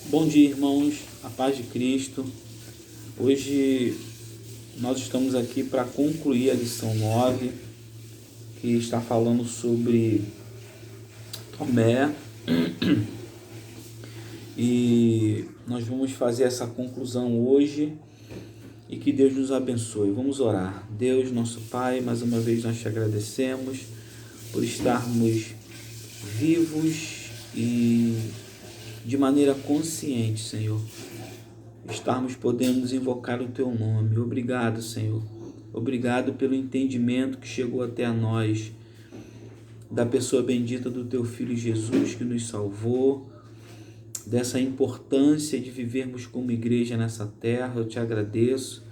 Bom dia, irmãos, a paz de Cristo. Hoje nós estamos aqui para concluir a lição 9, que está falando sobre Tomé, e nós vamos fazer essa conclusão hoje e que Deus nos abençoe. Vamos orar. Deus, nosso Pai, mais uma vez nós te agradecemos por estarmos vivos e de maneira consciente, Senhor, estarmos podendo invocar o Teu nome. Obrigado, Senhor. Obrigado pelo entendimento que chegou até a nós, da pessoa bendita do Teu Filho Jesus, que nos salvou, dessa importância de vivermos como igreja nessa terra. Eu te agradeço.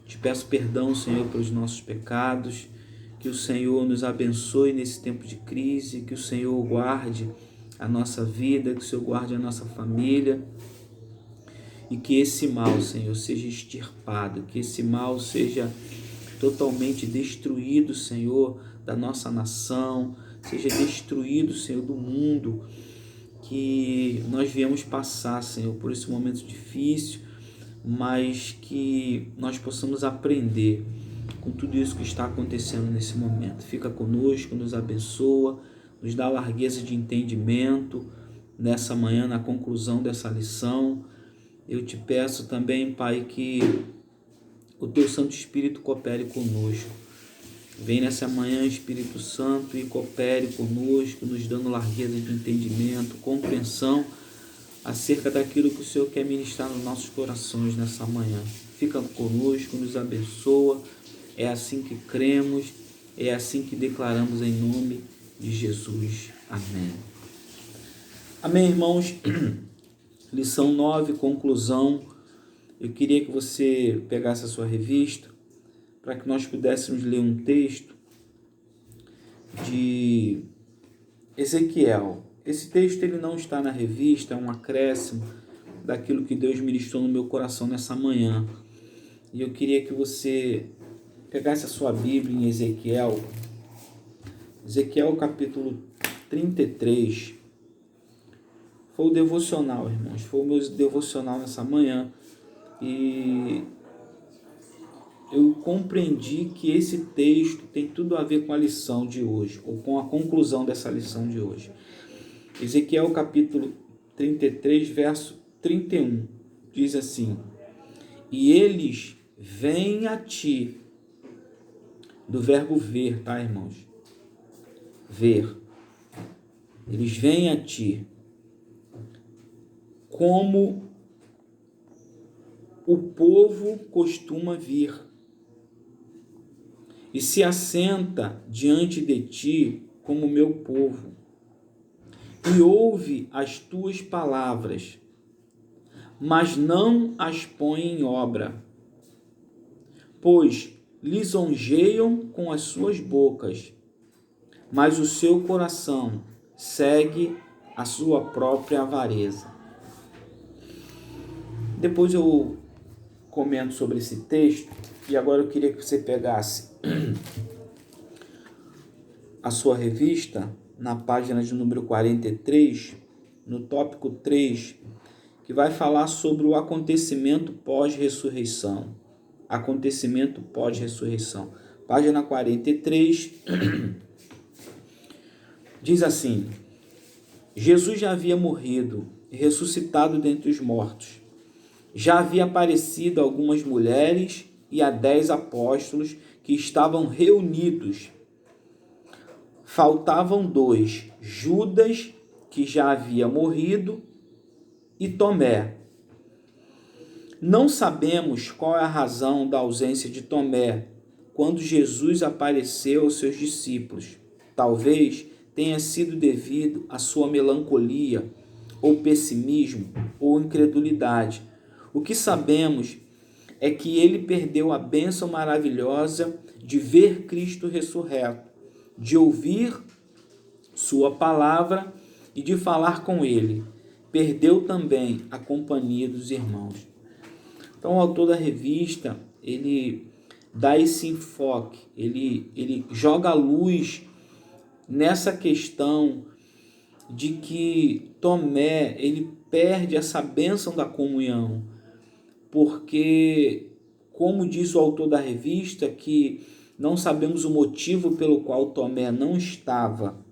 Te peço perdão, Senhor, pelos nossos pecados. Que o Senhor nos abençoe nesse tempo de crise, que o Senhor guarde a nossa vida, que o Senhor guarde a nossa família, e que esse mal, Senhor, seja extirpado, que esse mal seja totalmente destruído, Senhor, da nossa nação, seja destruído, Senhor, do mundo, que nós viemos passar, Senhor, por esse momento difícil, mas que nós possamos aprender com tudo isso que está acontecendo nesse momento. Fica conosco, nos abençoa, nos dá largueza de entendimento nessa manhã, na conclusão dessa lição. Eu te peço também, Pai, que o Teu Santo Espírito coopere conosco. Vem nessa manhã, Espírito Santo, e coopere conosco, nos dando largueza de entendimento, compreensão acerca daquilo que o Senhor quer ministrar nos nossos corações nessa manhã. Fica conosco, nos abençoa. É assim que cremos, é assim que declaramos em nome de Jesus. Amém. Amém, irmãos. Lição 9, conclusão. Eu queria que você pegasse a sua revista para que nós pudéssemos ler um texto de Ezequiel. Esse texto ele não está na revista, é um acréscimo daquilo que Deus ministrou no meu coração nessa manhã. E eu queria que você pegasse a sua Bíblia em Ezequiel capítulo 33. Foi o devocional, irmãos, foi o meu devocional nessa manhã, e eu compreendi que esse texto tem tudo a ver com a lição de hoje, ou com a conclusão dessa lição de hoje. Ezequiel capítulo 33, verso 31, diz assim: e eles vêm a ti, do verbo ver, tá, irmãos? Ver. Eles vêm a ti, como o povo costuma vir, e se assenta diante de ti como meu povo, e ouve as tuas palavras, mas não as põe em obra, pois lisonjeiam com as suas bocas, mas o seu coração segue a sua própria avareza. Depois eu comento sobre esse texto, e agora eu queria que você pegasse a sua revista na página de número 43, no tópico 3, que vai falar sobre o acontecimento pós-ressurreição. Acontecimento pós-ressurreição. Página 43, diz assim: Jesus já havia morrido e ressuscitado dentre os mortos. Já havia aparecido a algumas mulheres e a 10 apóstolos que estavam reunidos. Faltavam 2, Judas, que já havia morrido, e Tomé. Não sabemos qual é a razão da ausência de Tomé quando Jesus apareceu aos seus discípulos. Talvez tenha sido devido à sua melancolia, ou pessimismo, ou incredulidade. O que sabemos é que ele perdeu a bênção maravilhosa de ver Cristo ressurreto, de ouvir sua palavra e de falar com ele. Perdeu também a companhia dos irmãos. Então, o autor da revista, ele dá esse enfoque, ele joga a luz nessa questão de que Tomé, ele perde essa bênção da comunhão, porque, como diz o autor da revista, que não sabemos o motivo pelo qual Tomé não estava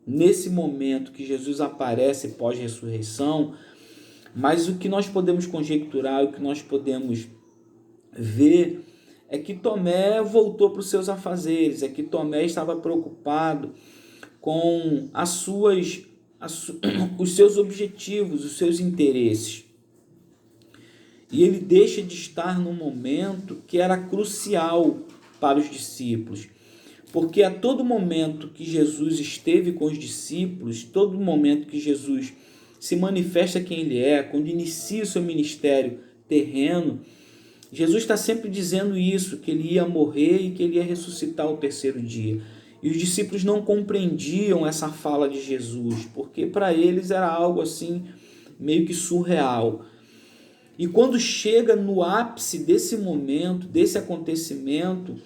nesse momento que Jesus aparece pós-ressurreição, mas o que nós podemos conjecturar, o que nós podemos ver, é que Tomé voltou para os seus afazeres, é que Tomé estava preocupado com os seus objetivos, os seus interesses. E ele deixa de estar num momento que era crucial para os discípulos. Porque a todo momento que Jesus esteve com os discípulos, todo momento que Jesus se manifesta quem ele é, quando inicia o seu ministério terreno, Jesus está sempre dizendo isso, que ele ia morrer e que ele ia ressuscitar ao terceiro dia. E os discípulos não compreendiam essa fala de Jesus, porque para eles era algo assim, meio que surreal. E quando chega no ápice desse momento, desse acontecimento,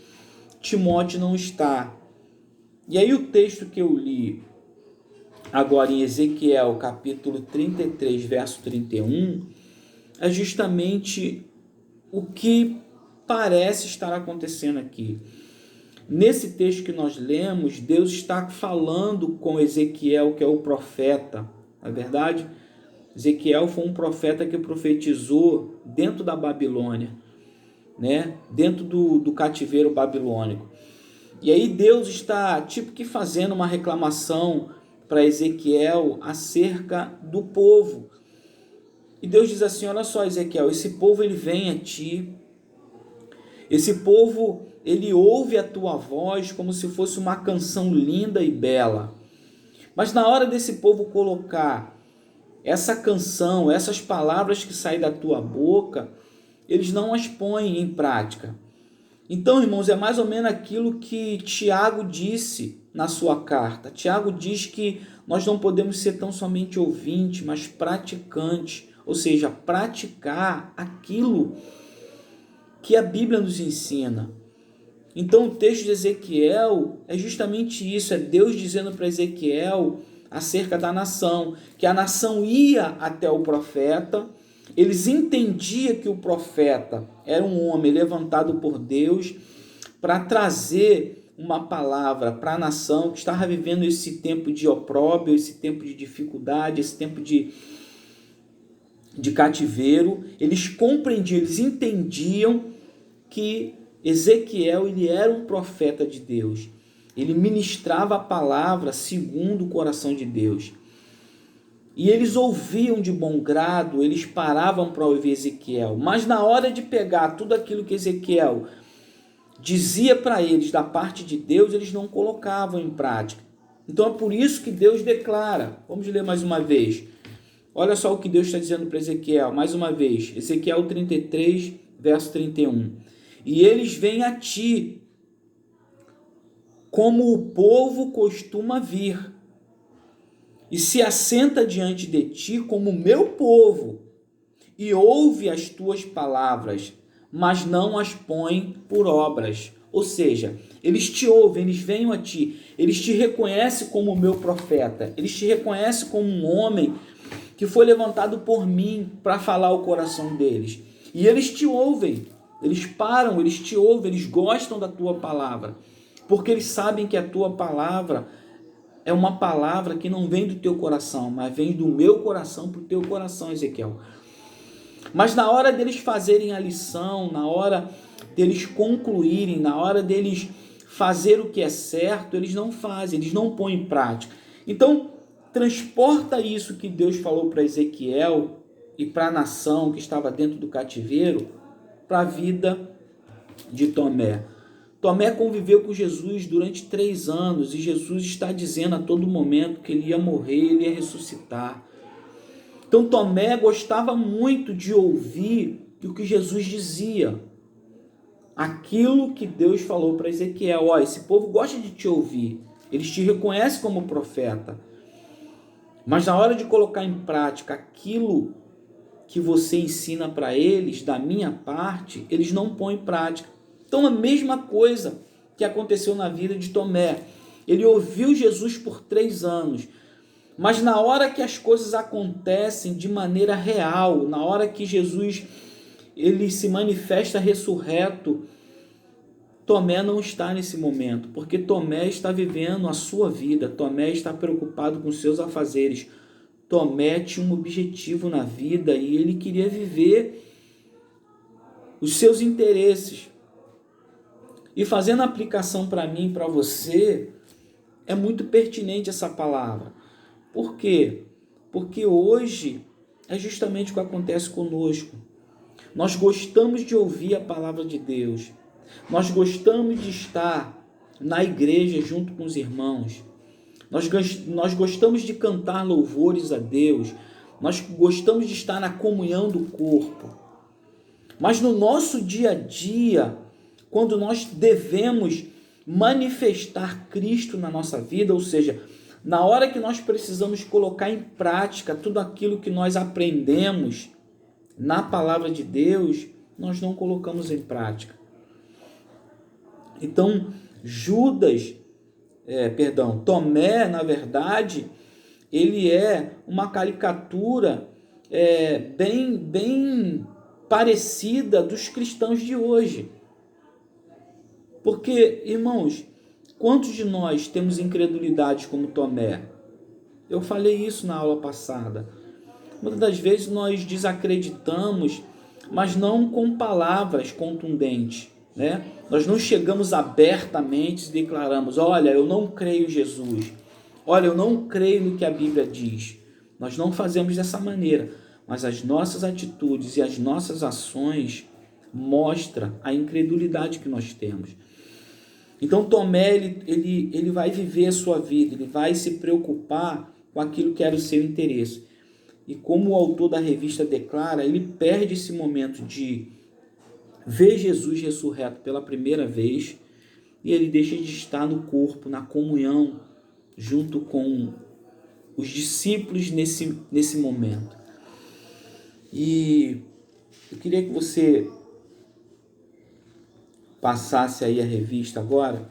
Timóteo não está. E aí o texto que eu li agora em Ezequiel, capítulo 33, verso 31, é justamente o que parece estar acontecendo aqui. Nesse texto que nós lemos, Deus está falando com Ezequiel, que é o profeta, não é verdade? Ezequiel foi um profeta que profetizou dentro da Babilônia, né? Dentro do cativeiro babilônico. E aí Deus está tipo que fazendo uma reclamação para Ezequiel acerca do povo. E Deus diz assim: olha só, Ezequiel, esse povo ele vem a ti, esse povo ele ouve a tua voz como se fosse uma canção linda e bela. Mas na hora desse povo colocar essa canção, essas palavras que saem da tua boca, eles não as põem em prática. Então, irmãos, é mais ou menos aquilo que Tiago disse na sua carta. Tiago diz que nós não podemos ser tão somente ouvintes, mas praticantes, ou seja, praticar aquilo que a Bíblia nos ensina. Então, o texto de Ezequiel é justamente isso, é Deus dizendo para Ezequiel acerca da nação, que a nação ia até o profeta, eles entendiam que o profeta era um homem levantado por Deus para trazer uma palavra para a nação que estava vivendo esse tempo de opróbrio, esse tempo de dificuldade, esse tempo de cativeiro. Eles compreendiam, eles entendiam que Ezequiel ele era um profeta de Deus. Ele ministrava a palavra segundo o coração de Deus. E eles ouviam de bom grado, eles paravam para ouvir Ezequiel. Mas na hora de pegar tudo aquilo que Ezequiel dizia para eles da parte de Deus, eles não colocavam em prática. Então é por isso que Deus declara. Vamos ler mais uma vez. Olha só o que Deus está dizendo para Ezequiel, mais uma vez. Ezequiel 33, verso 31. E eles vêm a ti, como o povo costuma vir, e se assenta diante de ti como meu povo, e ouve as tuas palavras, mas não as põe por obras. Ou seja, eles te ouvem, eles vêm a ti, eles te reconhecem como meu profeta, eles te reconhecem como um homem que foi levantado por mim para falar o coração deles. E eles te ouvem, eles param, eles te ouvem, eles gostam da tua palavra, porque eles sabem que a tua palavra é uma palavra que não vem do teu coração, mas vem do meu coração para o teu coração, Ezequiel. Mas na hora deles fazerem a lição, na hora deles concluírem, na hora deles fazer o que é certo, eles não fazem, eles não põem em prática. Então, transporta isso que Deus falou para Ezequiel e para a nação que estava dentro do cativeiro para a vida de Tomé. Tomé conviveu com Jesus durante 3 anos e Jesus está dizendo a todo momento que ele ia morrer, ele ia ressuscitar. Então Tomé gostava muito de ouvir o que Jesus dizia. Aquilo que Deus falou para Ezequiel: ó, esse povo gosta de te ouvir, eles te reconhecem como profeta, mas na hora de colocar em prática aquilo que você ensina para eles, da minha parte, eles não põem em prática. Então a mesma coisa que aconteceu na vida de Tomé. Ele ouviu Jesus por 3 anos, Mas na hora que as coisas acontecem de maneira real, na hora que Jesus ele se manifesta ressurreto, Tomé não está nesse momento, porque Tomé está vivendo a sua vida, Tomé está preocupado com seus afazeres. Tomé tinha um objetivo na vida e ele queria viver os seus interesses. E fazendo a aplicação para mim e para você, é muito pertinente essa palavra. Por quê? Porque hoje é justamente o que acontece conosco. Nós gostamos de ouvir a palavra de Deus. Nós gostamos de estar na igreja junto com os irmãos. Nós gostamos de cantar louvores a Deus. Nós gostamos de estar na comunhão do corpo. Mas no nosso dia a dia, quando nós devemos manifestar Cristo na nossa vida, ou seja, na hora que nós precisamos colocar em prática tudo aquilo que nós aprendemos na palavra de Deus, nós não colocamos em prática. Então, Tomé, na verdade, ele é uma caricatura bem parecida dos cristãos de hoje. Porque, irmãos, quantos de nós temos incredulidade como Tomé? Eu falei isso na aula passada. Muitas das vezes nós desacreditamos, mas não com palavras contundentes, né? Nós não chegamos abertamente e declaramos: olha, eu não creio em Jesus. Olha, eu não creio no que a Bíblia diz. Nós não fazemos dessa maneira, mas as nossas atitudes e as nossas ações mostram a incredulidade que nós temos. Então Tomé, ele vai viver a sua vida, ele vai se preocupar com aquilo que era o seu interesse. E como o autor da revista declara, ele perde esse momento de ver Jesus ressurreto pela primeira vez e ele deixa de estar no corpo, na comunhão, junto com os discípulos nesse momento. E eu queria que você passasse aí a revista agora,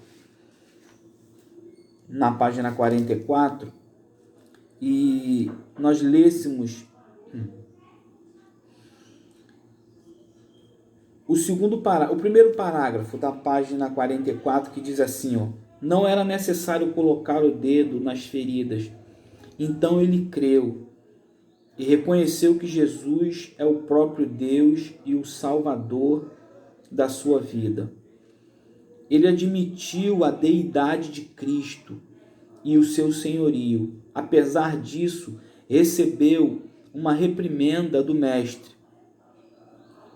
na página 44, e nós lêssemos o primeiro parágrafo da página 44, que diz assim, ó: não era necessário colocar o dedo nas feridas. Então ele creu e reconheceu que Jesus é o próprio Deus e o Salvador da sua vida. Ele admitiu a deidade de Cristo e o seu senhorio. Apesar disso, recebeu uma reprimenda do Mestre.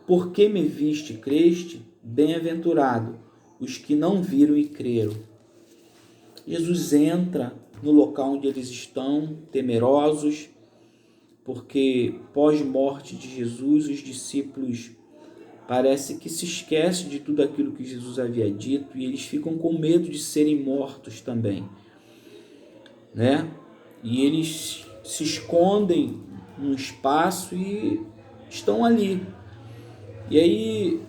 Por que me viste e creste? Bem-aventurado os que não viram e creram. Jesus entra no local onde eles estão, temerosos, porque pós-morte de Jesus, os discípulos parece que se esquecem de tudo aquilo que Jesus havia dito e eles ficam com medo de serem mortos também, né? E eles se escondem num espaço e estão ali. E aí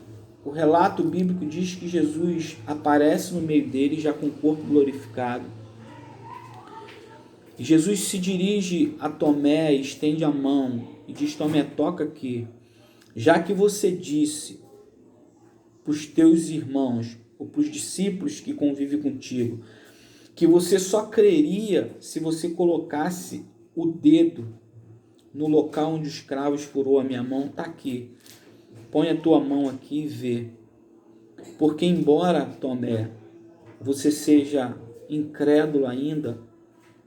o relato bíblico diz que Jesus aparece no meio deles já com o corpo glorificado. E Jesus se dirige a Tomé, estende a mão e diz: Tomé, toca aqui. Já que você disse para os teus irmãos ou para os discípulos que convivem contigo que você só creria se você colocasse o dedo no local onde os cravos furou a minha mão, está aqui. Põe a tua mão aqui e vê. Porque embora, Tomé, você seja incrédulo ainda,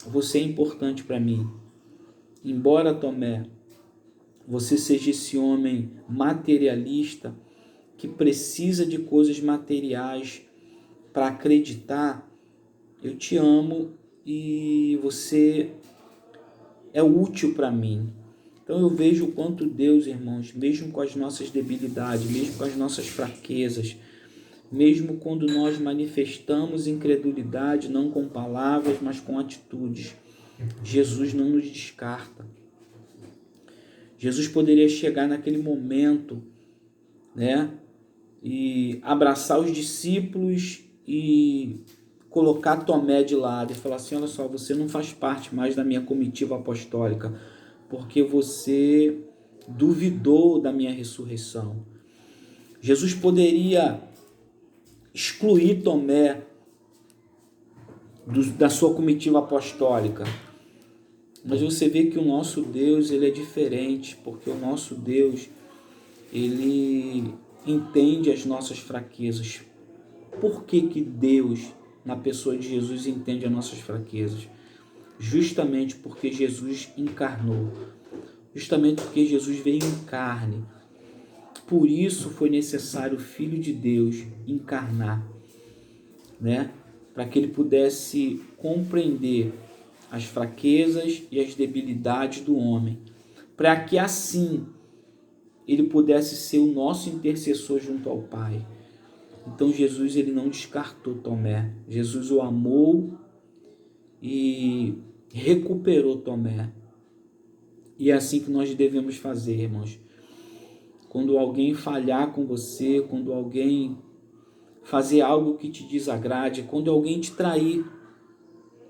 você é importante para mim. Embora, Tomé, você seja esse homem materialista que precisa de coisas materiais para acreditar, eu te amo e você é útil para mim. Então eu vejo o quanto Deus, irmãos, mesmo com as nossas debilidades, mesmo com as nossas fraquezas, mesmo quando nós manifestamos incredulidade, não com palavras, mas com atitudes, Jesus não nos descarta. Jesus poderia chegar naquele momento, né, e abraçar os discípulos e colocar Tomé de lado e falar assim: olha só, você não faz parte mais da minha comitiva apostólica, porque você duvidou da minha ressurreição. Jesus poderia excluir Tomé da sua comitiva apostólica, mas você vê que o nosso Deus, ele é diferente, porque o nosso Deus, ele entende as nossas fraquezas. Por que que Deus, na pessoa de Jesus, entende as nossas fraquezas? Justamente porque Jesus encarnou, justamente porque Jesus veio em carne. Por isso foi necessário o Filho de Deus encarnar, né? Para que ele pudesse compreender as fraquezas e as debilidades do homem, para que assim ele pudesse ser o nosso intercessor junto ao Pai. Então Jesus, ele não descartou Tomé. Jesus o amou e recuperou Tomé. E é assim que nós devemos fazer, irmãos. Quando alguém falhar com você, quando alguém fazer algo que te desagrade, quando alguém te trair,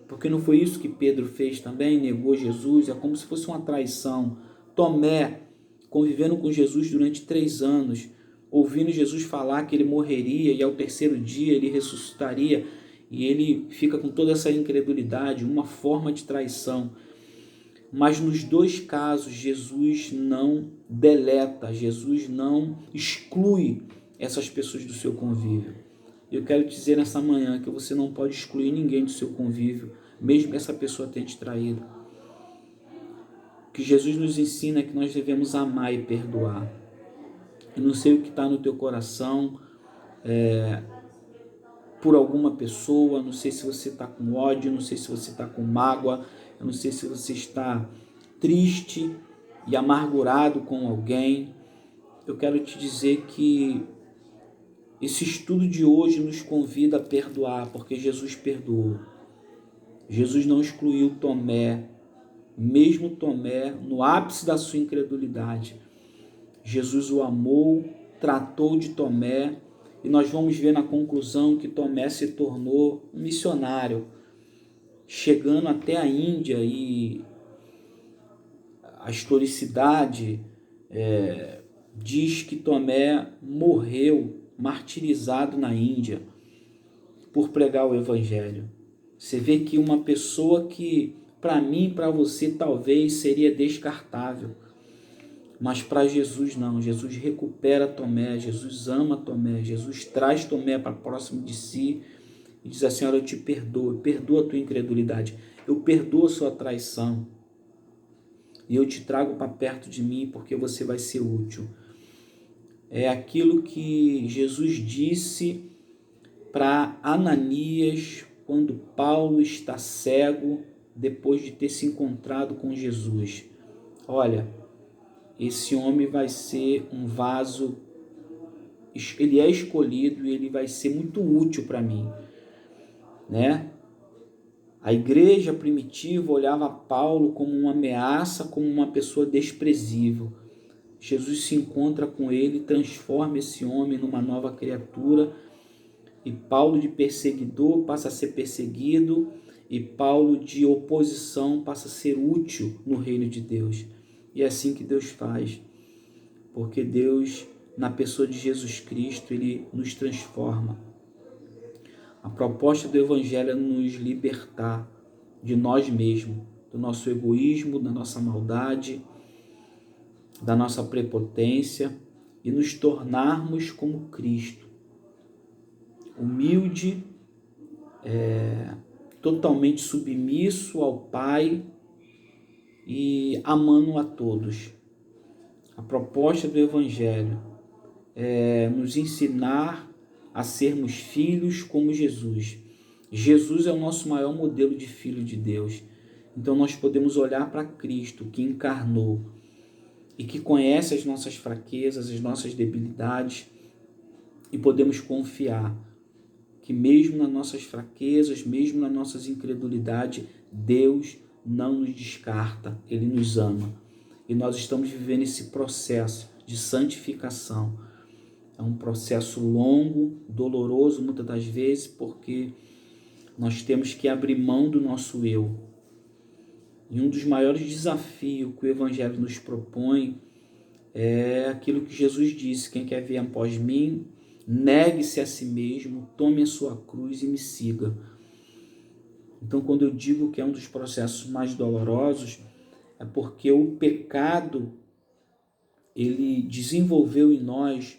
porque não foi isso que Pedro fez também, negou Jesus, é como se fosse uma traição. Tomé, convivendo com Jesus durante 3 anos, ouvindo Jesus falar que ele morreria e ao terceiro dia ele ressuscitaria, e ele fica com toda essa incredulidade, uma forma de traição. Mas nos 2 casos, Jesus não deleta, Jesus não exclui essas pessoas do seu convívio. Eu quero dizer nessa manhã que você não pode excluir ninguém do seu convívio, mesmo que essa pessoa tenha te traído. O que Jesus nos ensina é que nós devemos amar e perdoar. Eu não sei o que está no teu coração por alguma pessoa, não sei se você está com ódio, não sei se você está com mágoa, eu não sei se você está triste e amargurado com alguém. Eu quero te dizer que esse estudo de hoje nos convida a perdoar, porque Jesus perdoou. Jesus não excluiu Tomé, mesmo Tomé, no ápice da sua incredulidade. Jesus o amou, tratou de Tomé, e nós vamos ver na conclusão que Tomé se tornou um missionário, chegando até a Índia, e a historicidade diz que Tomé morreu martirizado na Índia por pregar o Evangelho. Você vê que uma pessoa que para mim, para você, talvez seria descartável, mas para Jesus não. Jesus recupera Tomé, Jesus ama Tomé, Jesus traz Tomé para próximo de si e diz assim: olha, eu te perdoo, perdoa a tua incredulidade, eu perdoo a sua traição e eu te trago para perto de mim porque você vai ser útil. É aquilo que Jesus disse para Ananias quando Paulo está cego depois de ter se encontrado com Jesus. Olha, esse homem vai ser um vaso, ele é escolhido e ele vai ser muito útil para mim, né? A igreja primitiva olhava Paulo como uma ameaça, como uma pessoa desprezível. Jesus se encontra com ele, transforma esse homem numa nova criatura, e Paulo de perseguidor passa a ser perseguido, e Paulo de oposição passa a ser útil no reino de Deus. E é assim que Deus faz, porque Deus, na pessoa de Jesus Cristo, ele nos transforma. A proposta do Evangelho é nos libertar de nós mesmos, do nosso egoísmo, da nossa maldade, da nossa prepotência, e nos tornarmos como Cristo, humilde, totalmente submisso ao Pai e amando a todos. A proposta do Evangelho é nos ensinar a sermos filhos como Jesus. Jesus é o nosso maior modelo de filho de Deus. Então nós podemos olhar para Cristo, que encarnou e que conhece as nossas fraquezas, as nossas debilidades, e podemos confiar que mesmo nas nossas fraquezas, mesmo nas nossas incredulidades, Deus não nos descarta, Ele nos ama. E nós estamos vivendo esse processo de santificação. É um processo longo, doloroso muitas das vezes, porque Nós temos que abrir mão do nosso eu. E um dos maiores desafios que o Evangelho nos propõe é aquilo que Jesus disse: quem quer vir após mim, negue-se a si mesmo, tome a sua cruz e me siga. Então, quando eu digo que é um dos processos mais dolorosos, é porque o pecado, ele desenvolveu em nós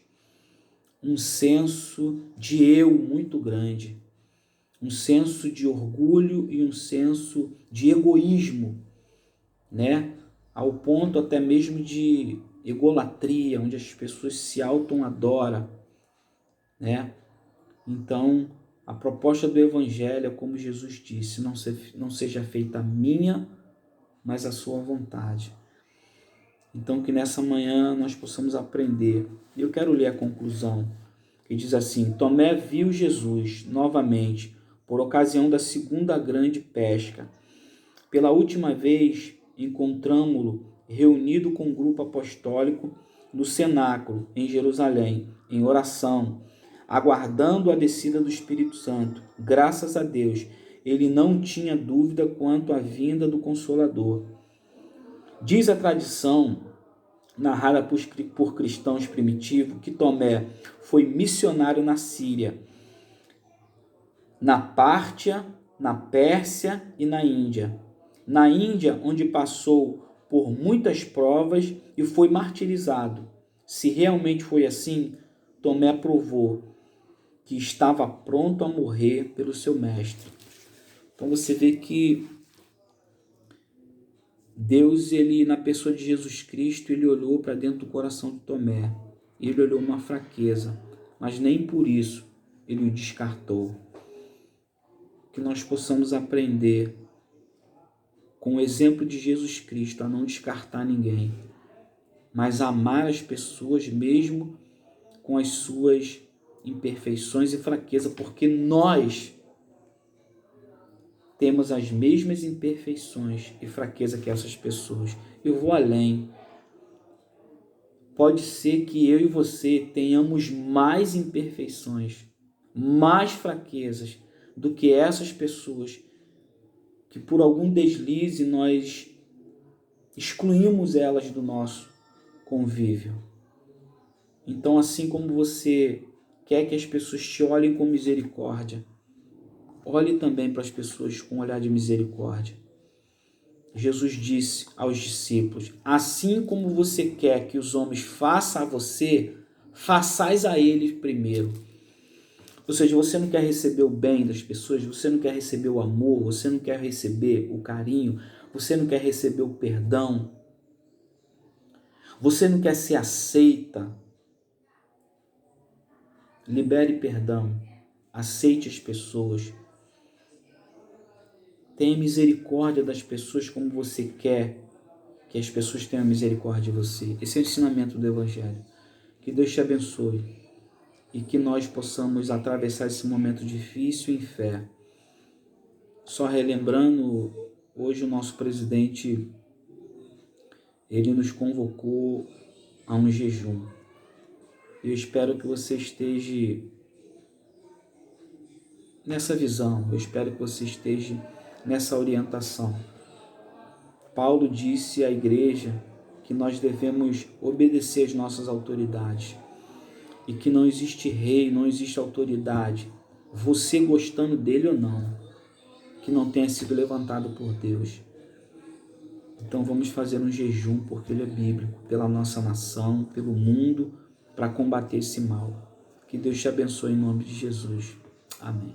um senso de eu muito grande, um senso de orgulho e um senso de egoísmo, né? Ao ponto até mesmo de egolatria, onde as pessoas se auto-adoram, né? Então, a proposta do Evangelho é como Jesus disse: não seja feita a minha, mas a sua vontade. Então, que nessa manhã nós possamos aprender. Eu quero ler a conclusão, que diz assim: Tomé viu Jesus novamente, por ocasião da segunda grande pesca. Pela última vez, encontramo-lo reunido com um grupo apostólico no cenáculo, em Jerusalém, em oração, aguardando a descida do Espírito Santo. Graças a Deus, ele não tinha dúvida quanto à vinda do Consolador. Diz a tradição, narrada por cristãos primitivos, que Tomé foi missionário na Síria, na Pártia, na Pérsia e na Índia. Na Índia, onde passou por muitas provas e foi martirizado. Se realmente foi assim, Tomé provou que estava pronto a morrer pelo seu mestre. Então você vê que Deus, ele, na pessoa de Jesus Cristo, ele olhou para dentro do coração de Tomé. Ele olhou uma fraqueza, mas nem por isso ele o descartou. Que nós possamos aprender com o exemplo de Jesus Cristo a não descartar ninguém, mas amar as pessoas mesmo com as suas imperfeições e fraquezas, porque nós temos as mesmas imperfeições e fraqueza que essas pessoas. Eu vou além. Pode ser que eu e você tenhamos mais imperfeições, mais fraquezas do que essas pessoas que por algum deslize nós excluímos elas do nosso convívio. Então, assim como você quer que as pessoas te olhem com misericórdia, olhe também para as pessoas com um olhar de misericórdia. Jesus disse aos discípulos: assim como você quer que os homens façam a você, façais a eles primeiro. Ou seja, você não quer receber o bem das pessoas, você não quer receber o amor, você não quer receber o carinho, você não quer receber o perdão, você não quer ser aceita. Libere perdão, aceite as pessoas. Tenha misericórdia das pessoas como você quer que as pessoas tenham misericórdia de você. Esse é o ensinamento do Evangelho. Que Deus te abençoe e que nós possamos atravessar esse momento difícil em fé. Só relembrando, hoje o nosso presidente, ele nos convocou a um jejum. Eu espero que você esteja nessa visão, eu espero que você esteja nessa orientação. Paulo disse à igreja que nós devemos obedecer às nossas autoridades e que não existe rei, não existe autoridade, você gostando dele ou não, que não tenha sido levantado por Deus. Então vamos fazer um jejum, porque ele é bíblico, pela nossa nação, pelo mundo, para combater esse mal. Que Deus te abençoe em nome de Jesus. Amém.